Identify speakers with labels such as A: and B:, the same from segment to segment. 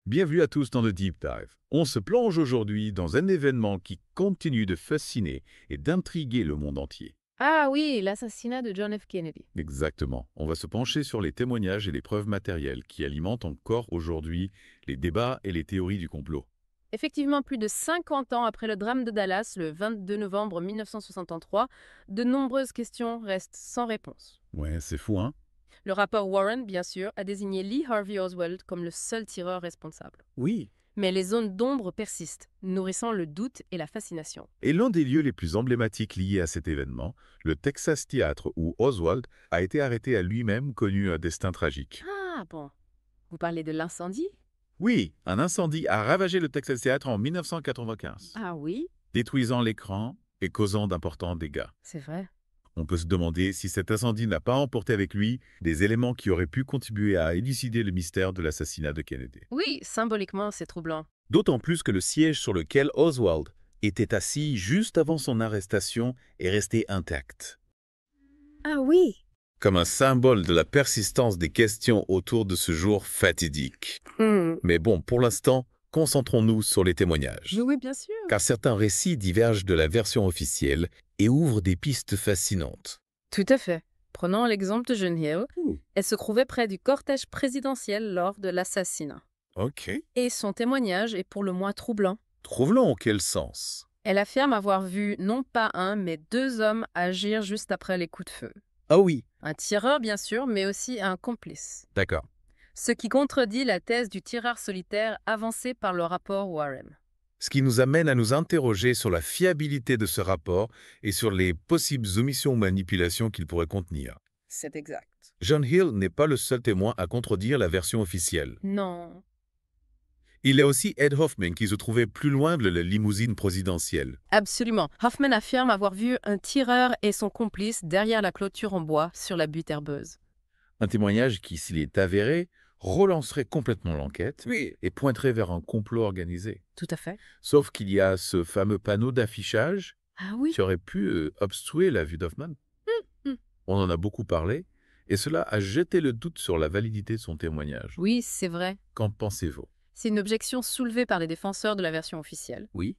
A: Bienvenue à tous dans le Deep Dive. On se plonge aujourd'hui dans un événement qui continue de fasciner et d'intriguer le monde entier.
B: Ah oui, l'assassinat de John F. Kennedy.
A: Exactement. On va se pencher sur les témoignages et les preuves matérielles qui alimentent encore aujourd'hui les débats et les théories du complot.
B: Effectivement, plus de 50 ans après le drame de Dallas, le 22 novembre 1963, de nombreuses questions restent sans réponse.
A: Ouais, c'est fou, hein?
B: Le rapport Warren, bien sûr, a désigné Lee Harvey Oswald comme le seul tireur responsable.
A: Oui.
B: Mais les zones d'ombre persistent, nourrissant le doute et la fascination.
A: Et l'un des lieux les plus emblématiques liés à cet événement, le Texas Theatre où Oswald a été arrêté, a lui-même connu un destin tragique.
B: Ah bon, vous parlez de l'incendie?
A: Oui, un incendie a ravagé le Texas Theatre en 1995,
B: Ah oui,
A: détruisant l'écran et causant d'importants dégâts.
B: c'est vrai.
A: On peut se demander si cet incendie n'a pas emporté avec lui des éléments qui auraient pu contribuer à élucider le mystère de l'assassinat de Kennedy.
B: Oui, symboliquement, c'est troublant.
A: D'autant plus que le siège sur lequel Oswald était assis juste avant son arrestation est resté intact,
B: Ah oui.
A: comme un symbole de la persistance des questions autour de ce jour fatidique. Mais bon, pour l'instant, concentrons-nous sur les témoignages,
B: Oui, bien sûr.
A: car certains récits divergent de la version officielle et ouvrent des pistes fascinantes.
B: Tout à fait. Prenons l'exemple de John Hill. Elle se trouvait près du cortège présidentiel lors de l'assassinat.
A: Ok.
B: Et son témoignage est pour le moins troublant.
A: Trouve-le en quel sens?
B: Elle affirme avoir vu non pas un, mais deux hommes agir juste après les coups de feu.
A: Ah oui.
B: Un tireur, bien sûr, mais aussi un complice.
A: D'accord.
B: Ce qui contredit la thèse du tireur solitaire avancée par le rapport Warren.
A: Ce qui nous amène à nous interroger sur la fiabilité de ce rapport et sur les possibles omissions ou manipulations qu'il pourrait contenir.
B: C'est exact.
A: John Hill n'est pas le seul témoin à contredire la version officielle.
B: Non.
A: Il y a aussi Ed Hoffman qui se trouvait plus loin de la limousine présidentielle.
B: Absolument. Hoffman affirme avoir vu un tireur et son complice derrière la clôture en bois sur la butte herbeuse.
A: Un témoignage qui, s'il est avéré, relancerait complètement l'enquête et pointerait vers un complot organisé.
B: Tout à fait.
A: Sauf qu'il y a ce fameux panneau d'affichage
B: Ah oui.
A: qui aurait pu obstruer la vue d'Hoffman.
B: Hmm.
A: On en a beaucoup parlé, et cela a jeté le doute sur la validité de son témoignage.
B: Oui, c'est vrai.
A: Qu'en pensez-vous?
B: C'est une objection soulevée par les défenseurs de la version officielle.
A: Oui.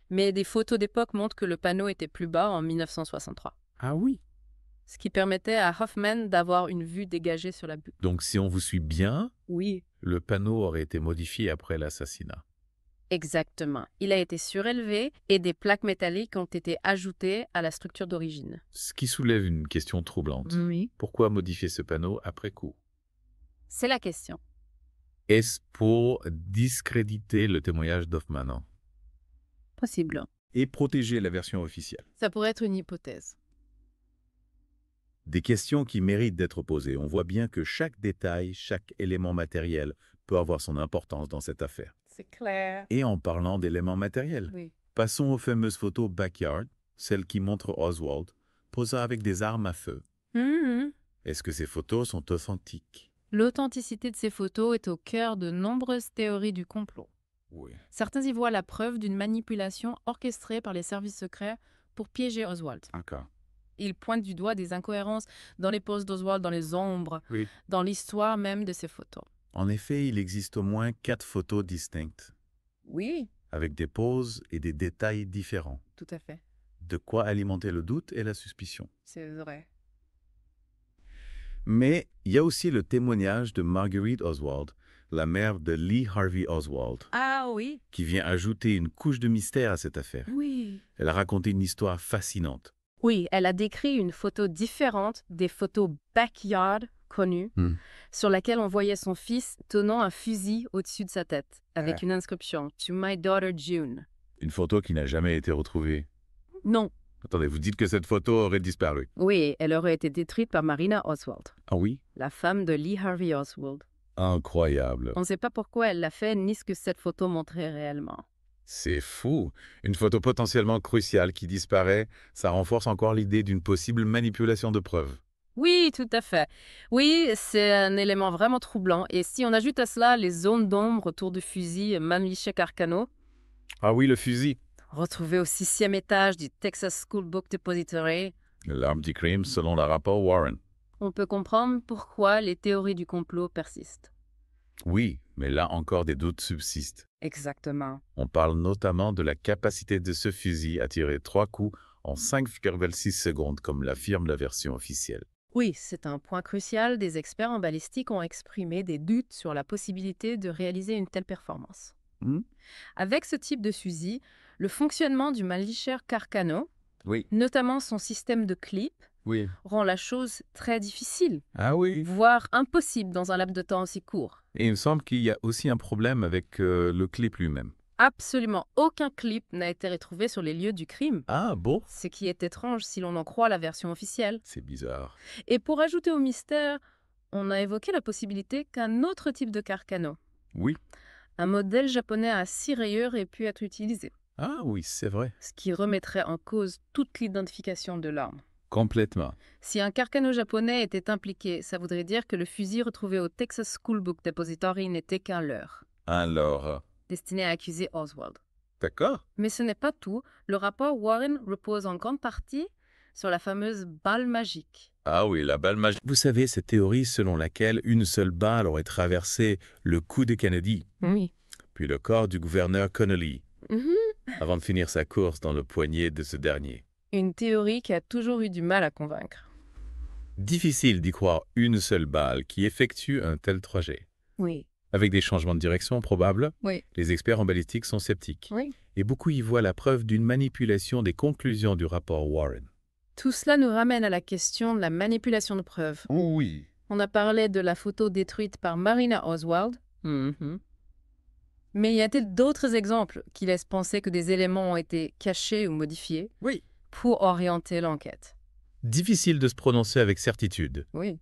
B: Mais des photos d'époque montrent que le panneau était plus bas en 1963.
A: Ah oui.
B: Ce qui permettait à Hoffman d'avoir une vue dégagée sur la butte.
A: Donc si on vous suit bien,
B: Oui.
A: le panneau aurait été modifié après l'assassinat.
B: Exactement. Il a été surélevé et des plaques métalliques ont été ajoutées à la structure d'origine.
A: Ce qui soulève une question troublante.
B: Oui.
A: Pourquoi modifier ce panneau après coup?
B: C'est la question.
A: Est-ce pour discréditer le témoignage d'Hoffman
B: Possible.
A: et protéger la version officielle?
B: Ça pourrait être une hypothèse.
A: Des questions qui méritent d'être posées. On voit bien que chaque détail, chaque élément matériel peut avoir son importance dans cette affaire.
B: C'est clair.
A: Et en parlant d'éléments matériels,
B: Oui.
A: passons aux fameuses photos backyard, celles qui montrent Oswald posant avec des armes à feu. Est-ce que ces photos sont authentiques?
B: L'authenticité de ces photos est au cœur de nombreuses théories du complot.
A: Oui.
B: Certains y voient la preuve d'une manipulation orchestrée par les services secrets pour piéger Oswald.
A: D'accord.
B: Ils pointent du doigt des incohérences dans les poses d'Oswald, dans les ombres,
A: Oui.
B: dans l'histoire même de ces photos.
A: En effet, il existe au moins 4 photos distinctes,
B: Oui,
A: avec des poses et des détails différents.
B: tout à fait.
A: De quoi alimenter le doute et la suspicion.
B: C'est vrai.
A: Mais il y a aussi le témoignage de Marguerite Oswald, la mère de Lee Harvey Oswald,
B: Ah oui.
A: qui vient ajouter une couche de mystère à cette affaire.
B: Oui.
A: Elle a raconté une histoire fascinante.
B: Oui, elle a décrit une photo différente des photos backyard connues, sur laquelle on voyait son fils tenant un fusil au-dessus de sa tête, avec une inscription « To my daughter June
A: Une photo qui n'a jamais été retrouvée. ».
B: Non.
A: Attendez, vous dites que cette photo aurait disparu.
B: Oui, elle aurait été détruite par Marina Oswald,
A: Ah oui?
B: la femme de Lee Harvey Oswald.
A: Incroyable.
B: On ne sait pas pourquoi elle l'a fait, ni ce que cette photo montrait réellement.
A: C'est fou. Une photo potentiellement cruciale qui disparaît, ça renforce encore l'idée d'une possible manipulation de preuves.
B: Oui, tout à fait. Oui, c'est un élément vraiment troublant. Et si on ajoute à cela les zones d'ombre autour du fusil Mamichek Arcano,
A: Ah oui, le fusil.
B: retrouvé au 6e étage du Texas School Book Depository,
A: L'arme du crime selon le rapport Warren.
B: on peut comprendre pourquoi les théories du complot persistent.
A: Oui, Mais là encore, des doutes subsistent.
B: Exactement.
A: On parle notamment de la capacité de ce fusil à tirer 3 coups en 5,6 secondes, comme l'affirme la version officielle.
B: Oui, c'est un point crucial. Des experts en balistique ont exprimé des doutes sur la possibilité de réaliser une telle performance.
A: Hmm?
B: Avec ce type de fusil, le fonctionnement du Mannlicher Carcano,
A: Oui.
B: notamment son système de clip,
A: Oui.
B: rend la chose très difficile,
A: Ah oui.
B: voire impossible dans un laps de temps aussi court.
A: Et il me semble qu'il y a aussi un problème avec le clip lui-même.
B: Absolument aucun clip n'a été retrouvé sur les lieux du crime,
A: Ah bon?
B: ce qui est étrange si l'on en croit la version officielle.
A: C'est bizarre.
B: Et pour ajouter au mystère, on a évoqué la possibilité qu'un autre type de Carcano,
A: Oui.
B: un modèle japonais à 6 rayures, ait pu être utilisé,
A: Ah oui, c'est vrai.
B: ce qui remettrait en cause toute l'identification de l'arme.
A: Complètement.
B: Si un Carcano japonais était impliqué, ça voudrait dire que le fusil retrouvé au Texas School Book Depository n'était qu'un leurre,
A: Alors,
B: destiné à accuser Oswald.
A: d'accord.
B: Mais ce n'est pas tout. Le rapport Warren repose en grande partie sur la fameuse balle magique.
A: Ah oui, la balle magique. Vous savez, cette théorie selon laquelle une seule balle aurait traversé le cou de Kennedy,
B: Oui.
A: puis le corps du gouverneur Connolly, avant de finir sa course dans le poignet de ce dernier.
B: Une théorie qui a toujours eu du mal à convaincre.
A: Difficile d'y croire une seule balle qui effectue un tel trajet.
B: Oui.
A: Avec des changements de direction probables,
B: Oui.
A: les experts en balistique sont sceptiques.
B: Oui.
A: Et beaucoup y voient la preuve d'une manipulation des conclusions du rapport Warren.
B: Tout cela nous ramène à la question de la manipulation de preuves.
A: Oh oui.
B: On a parlé de la photo détruite par Marina Oswald. Mais y a-t-il d'autres exemples qui laissent penser que des éléments ont été cachés ou modifiés
A: Oui.
B: pour orienter l'enquête?
A: Difficile de se prononcer avec certitude.
B: Oui.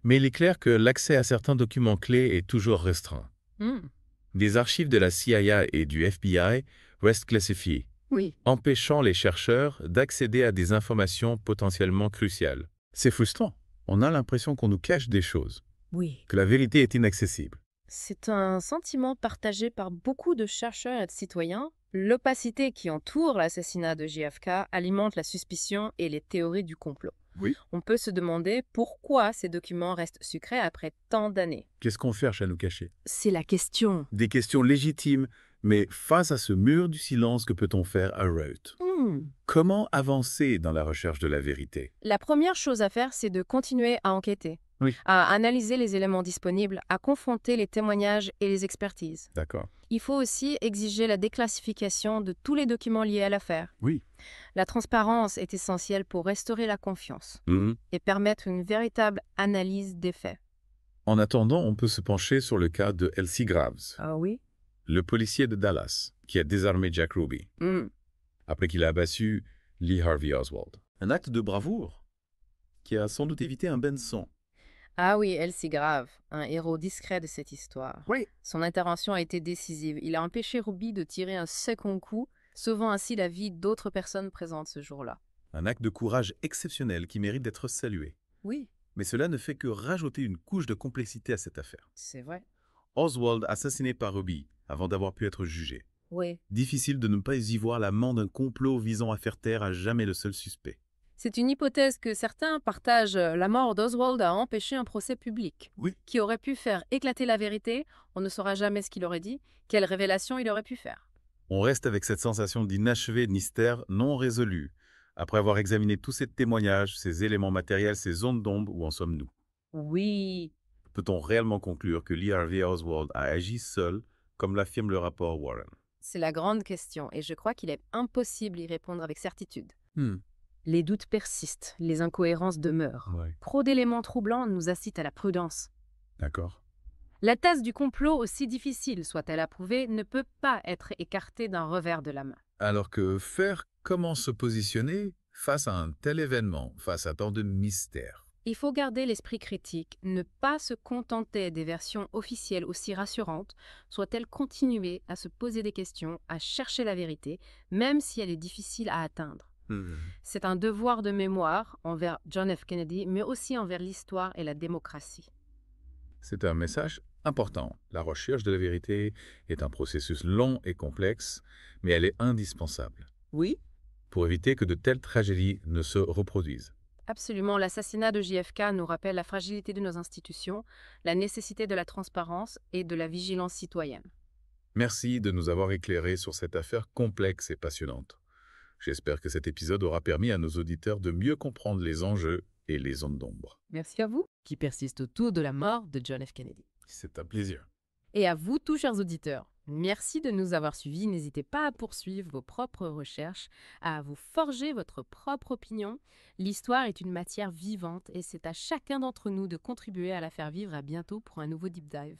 A: Mais il est clair que l'accès à certains documents clés est toujours restreint. Des archives de la CIA et du FBI restent classifiées,
B: Oui.
A: empêchant les chercheurs d'accéder à des informations potentiellement cruciales. C'est frustrant. On a l'impression qu'on nous cache des choses,
B: Oui.
A: que la vérité est inaccessible.
B: C'est un sentiment partagé par beaucoup de chercheurs et de citoyens. L'opacité qui entoure l'assassinat de JFK alimente la suspicion et les théories du complot.
A: Oui.
B: On peut se demander pourquoi ces documents restent secrets après tant d'années.
A: Qu'est-ce qu'on cherche à nous cacher?
B: C'est la question.
A: Des questions légitimes, mais face à ce mur du silence, que peut-on faire à Route? Comment avancer dans la recherche de la vérité?
B: La première chose à faire, c'est de continuer à enquêter,
A: Oui.
B: à analyser les éléments disponibles, à confronter les témoignages et les expertises.
A: D'accord.
B: Il faut aussi exiger la déclassification de tous les documents liés à l'affaire.
A: Oui.
B: La transparence est essentielle pour restaurer la confiance et permettre une véritable analyse des faits.
A: En attendant, on peut se pencher sur le cas de Elsie Graves,
B: Ah oui?
A: le policier de Dallas, qui a désarmé Jack Ruby, après qu'il a abattu Lee Harvey Oswald. Un acte de bravoure qui a sans doute évité un bain de sang.
B: Ah oui, Elsie Grave, un héros discret de cette histoire.
A: Oui.
B: Son intervention a été décisive. Il a empêché Ruby de tirer un second coup, sauvant ainsi la vie d'autres personnes présentes ce jour-là.
A: Un acte de courage exceptionnel qui mérite d'être salué.
B: Oui,
A: Mais cela ne fait que rajouter une couche de complexité à cette affaire.
B: c'est vrai.
A: Oswald assassiné par Ruby avant d'avoir pu être jugé.
B: Oui.
A: Difficile de ne pas y voir l'amant d'un complot visant à faire taire à jamais le seul suspect.
B: C'est une hypothèse que certains partagent. La mort d'Oswald a empêché un procès public.
A: Oui.
B: Qui aurait pu faire éclater la vérité. On ne saura jamais ce qu'il aurait dit, quelle révélation il aurait pu faire.
A: On reste avec cette sensation d'inachevé mystère non résolu. Après avoir examiné tous ces témoignages, ces éléments matériels, ces zones d'ombre, où en sommes-nous?
B: Oui.
A: Peut-on réellement conclure que Lee Harvey Oswald a agi seul, comme l'affirme le rapport Warren?
B: C'est la grande question et je crois qu'il est impossible d'y répondre avec certitude. Les doutes persistent, les incohérences demeurent.
A: Ouais.
B: Trop d'éléments troublants nous incitent à la prudence.
A: D'accord.
B: La thèse du complot, aussi difficile soit-elle à prouver, ne peut pas être écartée d'un revers de la main.
A: Alors que faire, comment se positionner face à un tel événement, face à tant de mystères?
B: Il faut garder l'esprit critique, ne pas se contenter des versions officielles aussi rassurantes, soit-elle continuer à se poser des questions, à chercher la vérité, même si elle est difficile à atteindre. C'est un devoir de mémoire envers John F. Kennedy, mais aussi envers l'histoire et la démocratie.
A: C'est un message important. La recherche de la vérité est un processus long et complexe, mais elle est indispensable
B: Oui.
A: pour éviter que de telles tragédies ne se reproduisent.
B: Absolument, l'assassinat de JFK nous rappelle la fragilité de nos institutions, la nécessité de la transparence et de la vigilance citoyenne.
A: Merci de nous avoir éclairés sur cette affaire complexe et passionnante. J'espère que cet épisode aura permis à nos auditeurs de mieux comprendre les enjeux et les zones d'ombre.
B: Merci à vous qui persiste autour de la mort de John F. Kennedy.
A: C'est un plaisir.
B: Et à vous tous, chers auditeurs, merci de nous avoir suivis. N'hésitez pas à poursuivre vos propres recherches, à vous forger votre propre opinion. L'histoire est une matière vivante et c'est à chacun d'entre nous de contribuer à la faire vivre. À bientôt pour un nouveau Deep Dive.